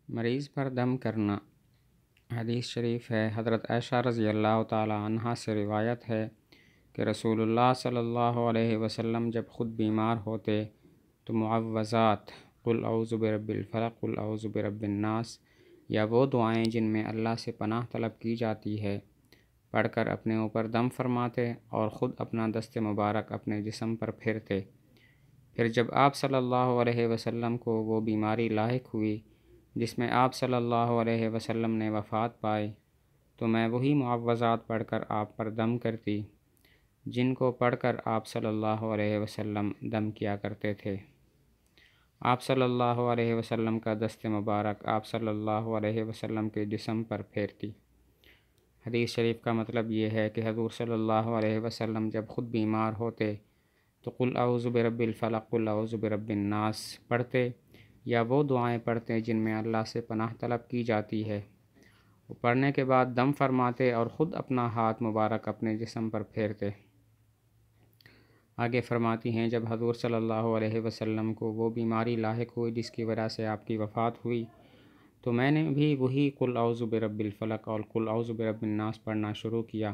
مریض پر دم کرنا۔ حدیث شریف ہے، حضرت عائشہ رضی اللہ تعالی عنہا سے روایت ہے کہ رسول اللہ صلی اللہ علیہ وسلم جب خود بیمار ہوتے تو معوذات، قل اعوذ برب الفلق، قل اعوذ برب الناس، یا وہ دعائیں جن میں اللہ سے پناہ طلب کی جاتی ہے، پڑھ کر اپنے اوپر دم فرماتے اور خود اپنا دست مبارک اپنے جسم پر پھیرتے۔ پھر جب آپ صلی اللہ علیہ وسلم کو وہ بیماری لاحق ہوئی جس میں آپ صلی اللہ علیہ وسلم نے وفات پائی، تو میں وہی معوذات پڑھ کر آپ پر دم کرتی جن کو پڑھ کر آپ صلی اللہ علیہ وسلم دم کیا کرتے تھے۔ آپ صلی اللہ علیہ وسلم کا دست مبارک آپ صلی اللہ علیہ وسلم کے جسم پر پھیرتی۔ حدیث شریف کا مطلب یہ ہے کہ حضور صلی اللہ علیہ وسلم جب خود بیمار ہوتے تو قل اعوذ برب الفلق، قل اعوذ برب الناس پڑھتے یا وہ دعائیں پڑھتے جن میں اللہ سے پناہ طلب کی جاتی ہے۔ وہ پڑھنے کے بعد دم فرماتے اور خود اپنا ہاتھ مبارک اپنے جسم پر پھیرتے۔ آگے فرماتی ہیں، جب حضور صلی اللہ علیہ وسلم کو وہ بیماری لاحق ہوئی جس کی وجہ سے آپ کی وفات ہوئی، تو میں نے بھی وہی قل اعوذ برب الفلق اور قل اعوذ برب الناس پڑھنا شروع کیا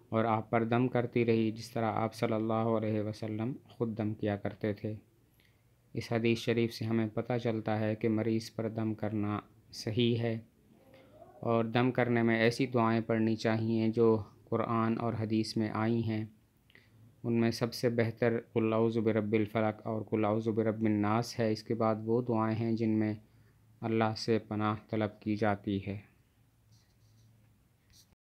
اور آپ پر دم کرتی رہی جس طرح آپ صلی اللہ علیہ وسلم خود دم کیا کرتے تھے۔ اس حدیث شریف سے ہمیں پتہ چلتا ہے کہ مریض پر دم کرنا صحیح ہے، اور دم کرنے میں ایسی دعائیں پڑھنی چاہیے جو قرآن اور حدیث میں آئی ہیں۔ ان میں سب سے بہتر قل اعوذ برب الفلق اور قل اعوذ برب الناس ہے۔ اس کے بعد وہ دعائیں ہیں جن میں اللہ سے پناہ طلب کی جاتی ہے۔